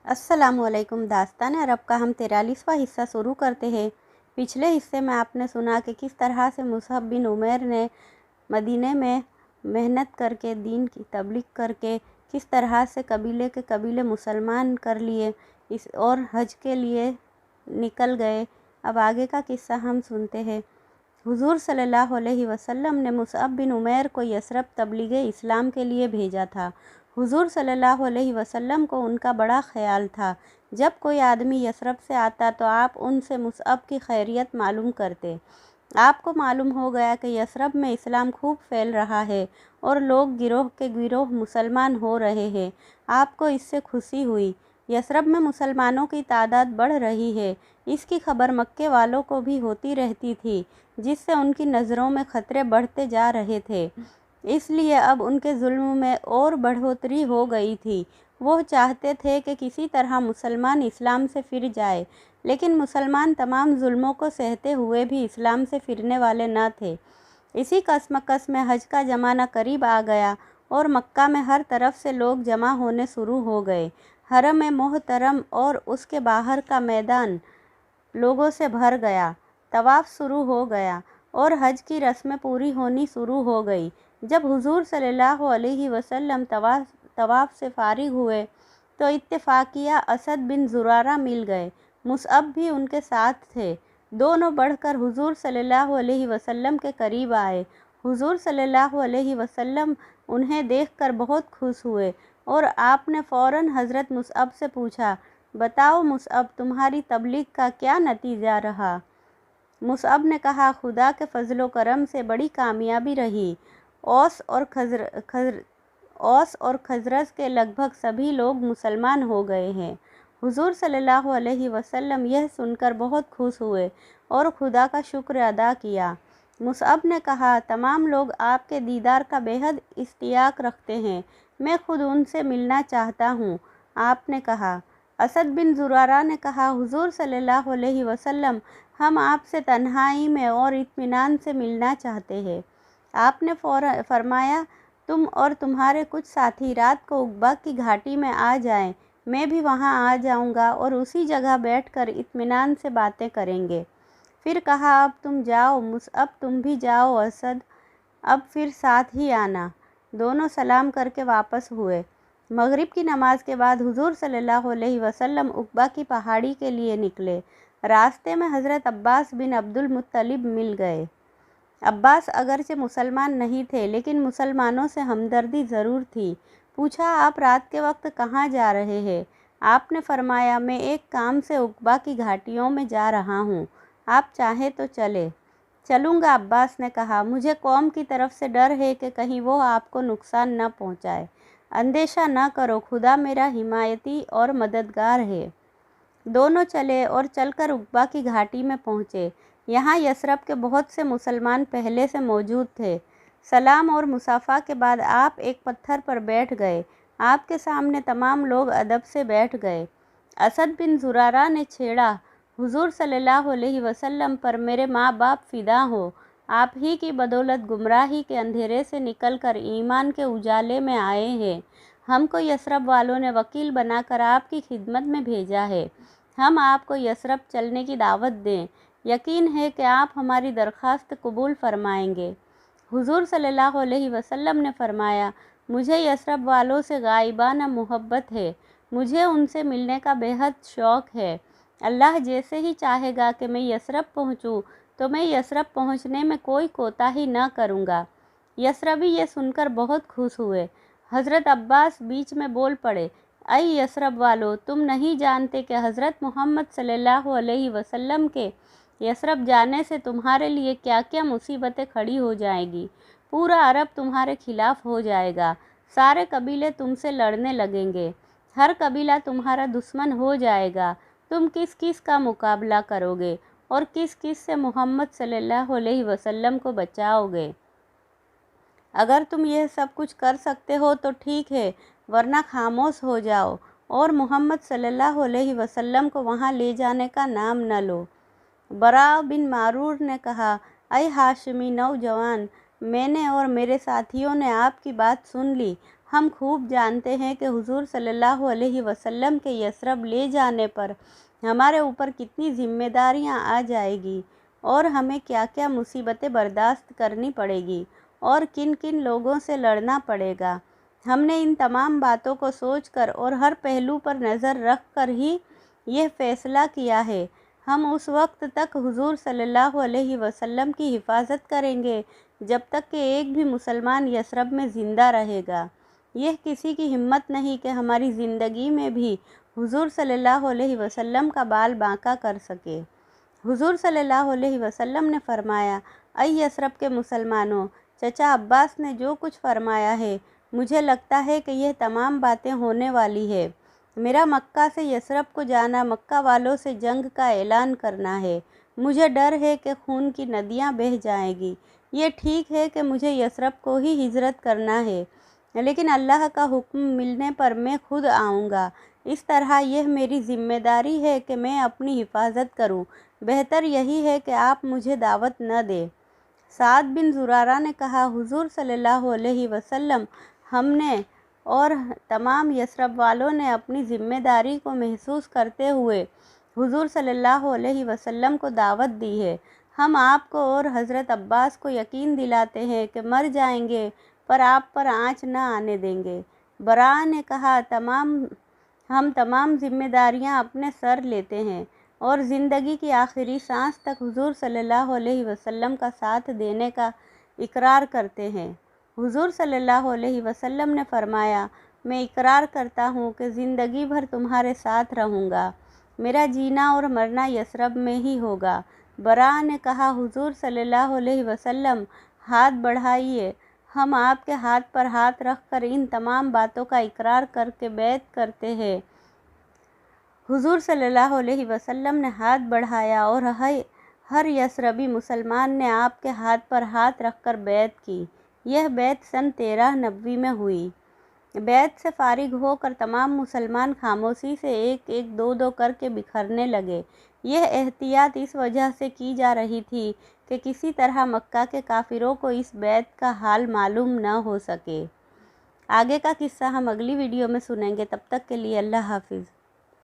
السلام علیکم۔ داستان عرب کا ہم 43واں حصہ شروع کرتے ہیں۔ پچھلے حصے میں آپ نے سنا کہ کس طرح سے مصعب بن عمیر نے مدینے میں محنت کر کے دین کی تبلیغ کر کے کس طرح سے قبیلے کے قبیلے مسلمان کر لیے اور حج کے لیے نکل گئے۔ اب آگے کا قصہ ہم سنتے ہیں۔ حضور صلی اللہ علیہ وسلم نے مصعب بن عمیر کو یثرب تبلیغ اسلام کے لیے بھیجا تھا۔ حضور صلی اللہ علیہ وسلم کو ان کا بڑا خیال تھا۔ جب کوئی آدمی یثرب سے آتا تو آپ ان سے مصعب کی خیریت معلوم کرتے۔ آپ کو معلوم ہو گیا کہ یثرب میں اسلام خوب پھیل رہا ہے اور لوگ گروہ کے گروہ مسلمان ہو رہے ہیں۔ آپ کو اس سے خوشی ہوئی۔ یثرب میں مسلمانوں کی تعداد بڑھ رہی ہے، اس کی خبر مکے والوں کو بھی ہوتی رہتی تھی، جس سے ان کی نظروں میں خطرے بڑھتے جا رہے تھے۔ اس لیے اب ان کے ظلم میں اور بڑھوتری ہو گئی تھی۔ وہ چاہتے تھے کہ کسی طرح مسلمان اسلام سے پھر جائے، لیکن مسلمان تمام ظلموں کو سہتے ہوئے بھی اسلام سے پھرنے والے نہ تھے۔ اسی کشمکش میں حج کا زمانہ قریب آ گیا اور مکہ میں ہر طرف سے لوگ جمع ہونے شروع ہو گئے۔ حرم محترم اور اس کے باہر کا میدان لوگوں سے بھر گیا۔ طواف شروع ہو گیا اور حج کی رسمیں پوری ہونی شروع ہو گئی۔ جب حضور صلی اللہ علیہ وسلم طواف سے فارغ ہوئے تو اتفاقیہ اسد بن زرارہ مل گئے۔ مصعب بھی ان کے ساتھ تھے۔ دونوں بڑھ کر حضور صلی اللہ علیہ وسلم کے قریب آئے۔ حضور صلی اللہ علیہ وسلم انہیں دیکھ کر بہت خوش ہوئے اور آپ نے فوراً حضرت مصعب سے پوچھا، بتاؤ مصعب، تمہاری تبلیغ کا کیا نتیجہ رہا؟ مصعب نے کہا، خدا کے فضل و کرم سے بڑی کامیابی رہی۔ اوس اور خزرج کے لگ بھگ سبھی لوگ مسلمان ہو گئے ہیں۔ حضور صلی اللہ علیہ وسلم یہ سن کر بہت خوش ہوئے اور خدا کا شکر ادا کیا۔ مصعب نے کہا، تمام لوگ آپ کے دیدار کا بے حد اشتیاق رکھتے ہیں، میں خود ان سے ملنا چاہتا ہوں۔ آپ نے کہا۔ اسد بن زرارہ نے کہا، حضور صلی اللہ علیہ وسلم، ہم آپ سے تنہائی میں اور اطمینان سے ملنا چاہتے ہیں۔ آپ نے فرمایا، تم اور تمہارے کچھ ساتھی رات کو عقبہ کی گھاٹی میں آ جائیں، میں بھی وہاں آ جاؤں گا اور اسی جگہ بیٹھ کر اطمینان سے باتیں کریں گے۔ پھر کہا، اب تم جاؤ مصعب، تم بھی جاؤ اسد، اب پھر ساتھ ہی آنا۔ دونوں سلام کر کے واپس ہوئے۔ مغرب کی نماز کے بعد حضور صلی اللہ علیہ وسلم عقبہ کی پہاڑی کے لیے نکلے۔ راستے میں حضرت عباس بن عبد المطلب مل گئے۔ عباس اگرچہ مسلمان نہیں تھے لیکن مسلمانوں سے ہمدردی ضرور تھی۔ پوچھا، آپ رات کے وقت کہاں جا رہے ہیں؟ آپ نے فرمایا، میں ایک کام سے عقبہ کی گھاٹیوں میں جا رہا ہوں، آپ چاہیں تو چلیں۔ چلوں گا، عباس نے کہا، مجھے قوم کی طرف سے ڈر ہے کہ کہیں وہ آپ کو نقصان نہ پہنچائے۔ اندیشہ نہ کرو، خدا میرا حمایتی اور مددگار ہے۔ دونوں چلے اور چل کر عقبہ کی گھاٹی میں پہنچے۔ یہاں یثرب کے بہت سے مسلمان پہلے سے موجود تھے۔ سلام اور مصافحہ کے بعد آپ ایک پتھر پر بیٹھ گئے۔ آپ کے سامنے تمام لوگ ادب سے بیٹھ گئے۔ اسد بن زرارہ نے چھیڑا، حضور صلی اللہ علیہ وسلم پر میرے ماں باپ فدا ہوں، آپ ہی کی بدولت گمراہی کے اندھیرے سے نکل کر ایمان کے اجالے میں آئے ہیں۔ ہم کو یثرب والوں نے وکیل بنا کر آپ کی خدمت میں بھیجا ہے۔ ہم آپ کو یثرب چلنے کی دعوت دیں، یقین ہے کہ آپ ہماری درخواست قبول فرمائیں گے۔ حضور صلی اللہ علیہ وسلم نے فرمایا، مجھے یثرب والوں سے غائبانہ محبت ہے، مجھے ان سے ملنے کا بے حد شوق ہے۔ اللہ جیسے ہی چاہے گا کہ میں یثرب پہنچوں تو میں یثرب پہنچنے میں کوئی کوتاہی نہ کروں گا۔ یثربی یہ سن کر بہت خوش ہوئے۔ حضرت عباس بیچ میں بول پڑے، اے یثرب والو، تم نہیں جانتے کہ حضرت محمد صلی اللہ علیہ وسلم کے یثرب جانے سے تمہارے لیے کیا کیا مصیبتیں کھڑی ہو جائیں گی۔ پورا عرب تمہارے خلاف ہو جائے گا، سارے قبیلے تم سے لڑنے لگیں گے، ہر قبیلہ تمہارا دشمن ہو جائے گا۔ تم کس کس کا مقابلہ کرو گے اور کس کس سے محمد صلی اللہ علیہ وسلم کو بچاؤ گے؟ اگر تم یہ سب کچھ کر سکتے ہو تو ٹھیک ہے، ورنہ خاموش ہو جاؤ اور محمد صلی اللہ علیہ وسلم کو وہاں لے جانے کا نام نہ لو۔ براء بن معرور نے کہا، اے ہاشمی نوجوان، میں نے اور میرے ساتھیوں نے آپ کی بات سن لی، ہم خوب جانتے ہیں کہ حضور صلی اللہ علیہ وسلم کے یثرب لے جانے پر ہمارے اوپر کتنی ذمہ داریاں آ جائے گی اور ہمیں کیا کیا مصیبتیں برداشت کرنی پڑے گی اور کن کن لوگوں سے لڑنا پڑے گا۔ ہم نے ان تمام باتوں کو سوچ کر اور ہر پہلو پر نظر رکھ کر ہی یہ فیصلہ کیا ہے۔ ہم اس وقت تک حضور صلی اللہ علیہ وسلم کی حفاظت کریں گے جب تک کہ ایک بھی مسلمان یثرب میں زندہ رہے گا۔ یہ کسی کی ہمت نہیں کہ ہماری زندگی میں بھی حضور صلی اللہ علیہ وسلم کا بال بانکا کر سکے۔ حضور صلی اللہ علیہ وسلم نے فرمایا، اے یثرب کے مسلمانوں، چچا عباس نے جو کچھ فرمایا ہے مجھے لگتا ہے کہ یہ تمام باتیں ہونے والی ہے۔ میرا مکہ سے یثرب کو جانا مکہ والوں سے جنگ کا اعلان کرنا ہے۔ مجھے ڈر ہے کہ خون کی ندیاں بہہ جائیں گی۔ یہ ٹھیک ہے کہ مجھے یثرب کو ہی ہجرت کرنا ہے، لیکن اللہ کا حکم ملنے پر میں خود آؤں گا۔ اس طرح یہ میری ذمہ داری ہے کہ میں اپنی حفاظت کروں۔ بہتر یہی ہے کہ آپ مجھے دعوت نہ دیں۔ سعد بن زرارہ نے کہا، حضور صلی اللہ علیہ وسلم، ہم نے اور تمام یثرب والوں نے اپنی ذمہ داری کو محسوس کرتے ہوئے حضور صلی اللہ علیہ وسلم کو دعوت دی ہے۔ ہم آپ کو اور حضرت عباس کو یقین دلاتے ہیں کہ مر جائیں گے پر آپ پر آنچ نہ آنے دیں گے۔ براء نے کہا، ہم تمام ذمہ داریاں اپنے سر لیتے ہیں اور زندگی کی آخری سانس تک حضور صلی اللہ علیہ وسلم کا ساتھ دینے کا اقرار کرتے ہیں۔ حضور صلی اللہ علیہ وسلم نے فرمایا، میں اقرار کرتا ہوں کہ زندگی بھر تمہارے ساتھ رہوں گا۔ میرا جینا اور مرنا یثرب میں ہی ہوگا۔ براء نے کہا، حضور صلی اللہ علیہ وسلم، ہاتھ بڑھائیے۔ ہم آپ کے ہاتھ پر ہاتھ رکھ کر ان تمام باتوں کا اقرار کر کے بیعت کرتے ہیں۔ حضور صلی اللہ علیہ وسلم نے ہاتھ بڑھایا اور ہر یثربی مسلمان نے آپ کے ہاتھ پر ہاتھ رکھ کر بیعت کی۔ یہ بیعت سن 13 نبوی میں ہوئی۔ بیعت سے فارغ ہو کر تمام مسلمان خاموشی سے ایک ایک دو دو کر کے بکھرنے لگے۔ یہ احتیاط اس وجہ سے کی جا رہی تھی کہ کسی طرح مکہ کے کافروں کو اس بیعت کا حال معلوم نہ ہو سکے۔ آگے کا قصہ ہم اگلی ویڈیو میں سنیں گے۔ تب تک کے لیے اللہ حافظ۔